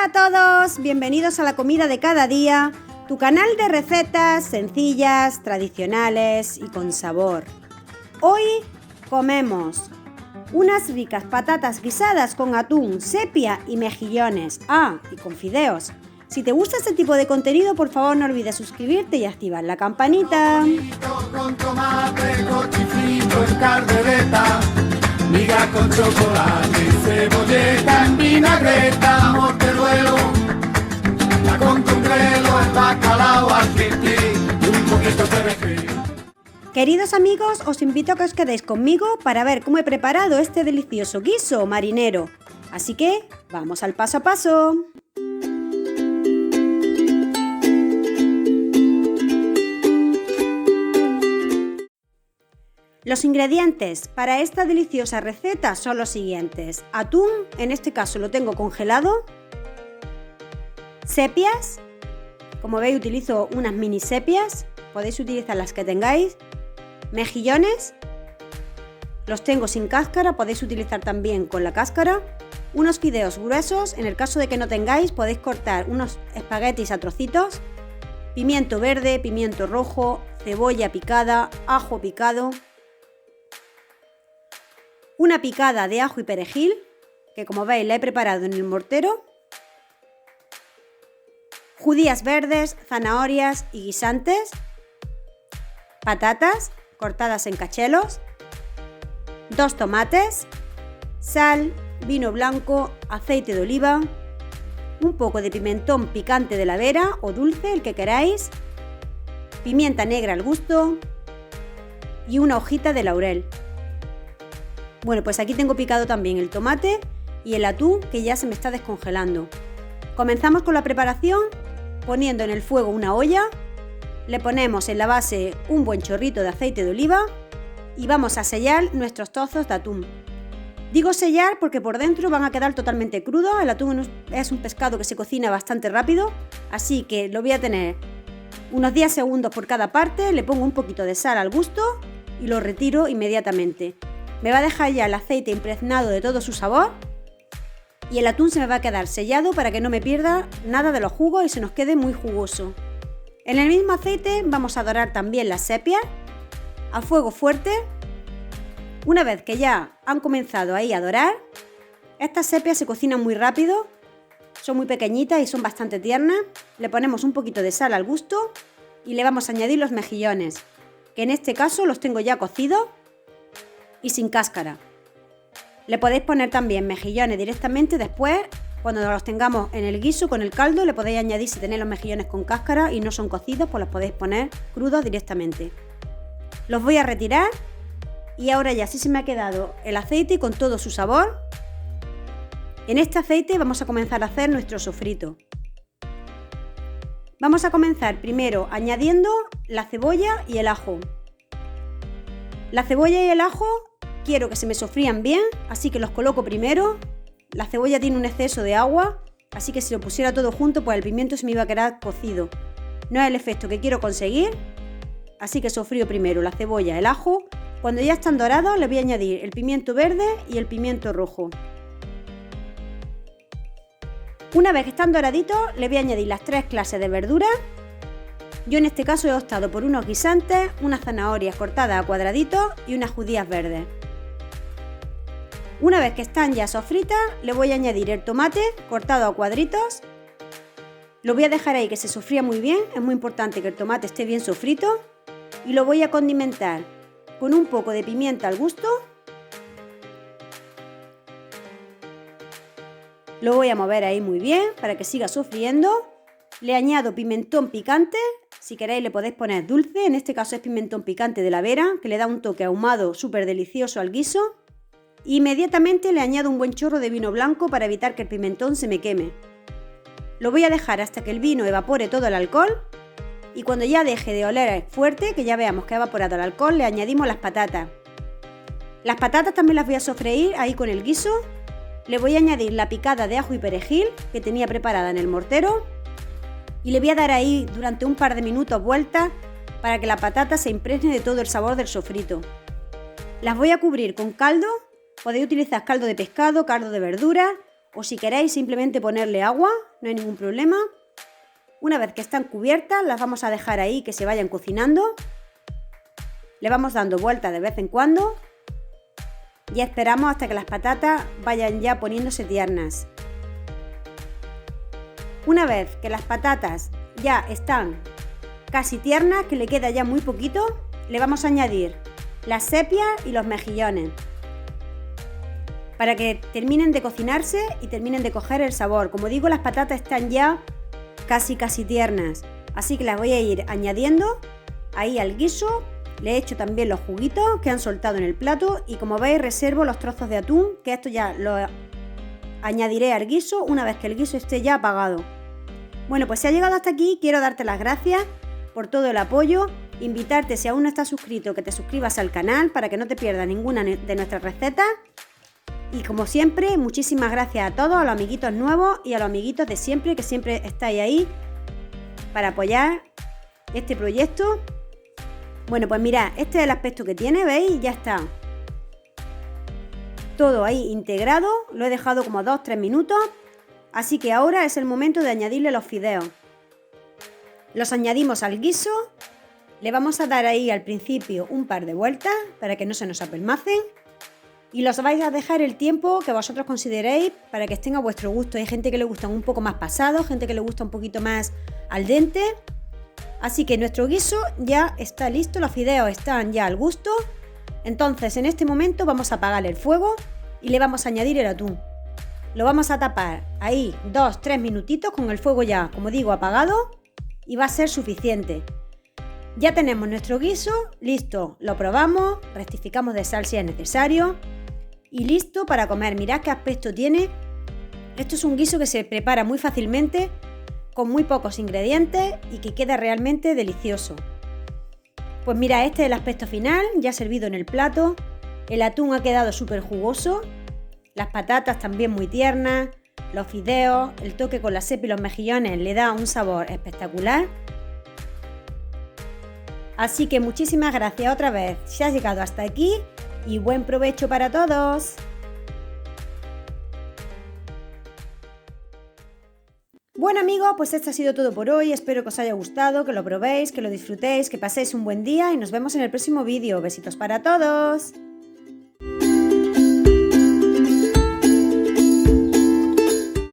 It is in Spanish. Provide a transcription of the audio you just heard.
Hola a todos, bienvenidos a la comida de cada día, tu canal de recetas sencillas, tradicionales y con sabor. Hoy comemos unas ricas patatas guisadas con atún, sepia y mejillones, y con fideos. Si te gusta este tipo de contenido, por favor no olvides suscribirte y activar la campanita. Con tomate, cochifrito en caldereta, miga con chocolate, cebolleta en vinagreta, morteruelo, la con congrelo, el bacalao argentino y un poquito de perejil. Queridos amigos, os invito a que os quedéis conmigo para ver cómo he preparado este delicioso guiso marinero. Así que, vamos al paso a paso. Los ingredientes para esta deliciosa receta son los siguientes: atún, en este caso lo tengo congelado, sepias, como veis utilizo unas mini sepias, podéis utilizar las que tengáis, mejillones, los tengo sin cáscara, podéis utilizar también con la cáscara, unos fideos gruesos, en el caso de que no tengáis podéis cortar unos espaguetis a trocitos, pimiento verde, pimiento rojo, cebolla picada, ajo picado, una picada de ajo y perejil, que como veis la he preparado en el mortero, judías verdes, zanahorias y guisantes, patatas cortadas en cachelos, 2 tomates, sal, vino blanco, aceite de oliva, un poco de pimentón picante de la vera o dulce, el que queráis, pimienta negra al gusto y una hojita de laurel. Bueno, pues aquí tengo picado también el tomate y el atún, que ya se me está descongelando. Comenzamos con la preparación poniendo en el fuego una olla, le ponemos en la base un buen chorrito de aceite de oliva y vamos a sellar nuestros trozos de atún. Digo sellar porque por dentro van a quedar totalmente crudos, el atún es un pescado que se cocina bastante rápido, así que lo voy a tener unos 10 segundos por cada parte, le pongo un poquito de sal al gusto y lo retiro inmediatamente. Me va a dejar ya el aceite impregnado de todo su sabor y el atún se me va a quedar sellado para que no me pierda nada de los jugos y se nos quede muy jugoso. En el mismo aceite vamos a dorar también las sepias a fuego fuerte. Una vez que ya han comenzado ahí a dorar, estas sepias se cocinan muy rápido, son muy pequeñitas y son bastante tiernas. Le ponemos un poquito de sal al gusto y le vamos a añadir los mejillones, que en este caso los tengo ya cocidos y sin cáscara. Le podéis poner también mejillones directamente después, cuando los tengamos en el guiso con el caldo, le podéis añadir, si tenéis los mejillones con cáscara y no son cocidos, pues los podéis poner crudos directamente. Los voy a retirar y ahora ya sí se me ha quedado el aceite con todo su sabor. En este aceite vamos a comenzar a hacer nuestro sofrito. Vamos a comenzar primero añadiendo la cebolla y el ajo. La cebolla y el ajo quiero que se me sofrían bien, así que los coloco primero. La cebolla tiene un exceso de agua, así que si lo pusiera todo junto, pues el pimiento se me iba a quedar cocido. No es el efecto que quiero conseguir, así que sofrío primero la cebolla, el ajo. Cuando ya están dorados, le voy a añadir el pimiento verde y el pimiento rojo. Una vez que están doraditos, le voy a añadir las 3 clases de verduras. Yo en este caso he optado por unos guisantes, unas zanahorias cortadas a cuadraditos y unas judías verdes. Una vez que están ya sofritas, le voy a añadir el tomate cortado a cuadritos. Lo voy a dejar ahí que se sofría muy bien, es muy importante que el tomate esté bien sofrito. Y lo voy a condimentar con un poco de pimienta al gusto. Lo voy a mover ahí muy bien para que siga sofriendo. Le añado pimentón picante, si queréis le podéis poner dulce, en este caso es pimentón picante de la vera, que le da un toque ahumado súper delicioso al guiso. Inmediatamente le añado un buen chorro de vino blanco para evitar que el pimentón se me queme. Lo voy a dejar hasta que el vino evapore todo el alcohol y cuando ya deje de oler fuerte, que ya veamos que ha evaporado el alcohol, le añadimos las patatas. Las patatas también las voy a sofreír ahí con el guiso. Le voy a añadir la picada de ajo y perejil que tenía preparada en el mortero y le voy a dar ahí durante un par de minutos vueltas para que la patata se impregne de todo el sabor del sofrito. Las voy a cubrir con caldo. Podéis utilizar caldo de pescado, caldo de verdura o si queréis simplemente ponerle agua, no hay ningún problema. Una vez que están cubiertas, las vamos a dejar ahí que se vayan cocinando. Le vamos dando vueltas de vez en cuando y esperamos hasta que las patatas vayan ya poniéndose tiernas. Una vez que las patatas ya están casi tiernas, que le queda ya muy poquito, le vamos a añadir las sepias y los mejillones para que terminen de cocinarse y terminen de coger el sabor. Como digo, las patatas están ya casi tiernas, así que las voy a ir añadiendo ahí al guiso. Le he hecho también los juguitos que han soltado en el plato y como veis reservo los trozos de atún, que esto ya lo añadiré al guiso una vez que el guiso esté ya apagado. Bueno, pues si has llegado hasta aquí, quiero darte las gracias por todo el apoyo, invitarte, si aún no estás suscrito, que te suscribas al canal para que no te pierdas ninguna de nuestras recetas. Y como siempre, muchísimas gracias a todos, a los amiguitos nuevos y a los amiguitos de siempre, que siempre estáis ahí para apoyar este proyecto. Bueno, pues mirad, este es el aspecto que tiene, ¿veis? Ya está todo ahí integrado, lo he dejado como 2-3 minutos, así que ahora es el momento de añadirle los fideos. Los añadimos al guiso, le vamos a dar ahí al principio un par de vueltas para que no se nos apelmacen y los vais a dejar el tiempo que vosotros consideréis para que estén a vuestro gusto. Hay gente que le gustan un poco más pasados, gente que le gusta un poquito más al dente. Así que nuestro guiso ya está listo, los fideos están ya al gusto. Entonces en este momento vamos a apagar el fuego y le vamos a añadir el atún. Lo vamos a tapar ahí 2-3 minutitos con el fuego ya, como digo, apagado y va a ser suficiente. Ya tenemos nuestro guiso listo, lo probamos, rectificamos de sal si es necesario y listo para comer. Mirad qué aspecto tiene. Esto es un guiso que se prepara muy fácilmente, con muy pocos ingredientes y que queda realmente delicioso. Pues mira, este es el aspecto final, ya servido en el plato. El atún ha quedado súper jugoso, las patatas también muy tiernas, los fideos, el toque con la sepia y los mejillones le da un sabor espectacular. Así que muchísimas gracias otra vez si has llegado hasta aquí y buen provecho para todos. Bueno amigos, pues esto ha sido todo por hoy, espero que os haya gustado, que lo probéis, que lo disfrutéis, que paséis un buen día y nos vemos en el próximo vídeo. Besitos para todos.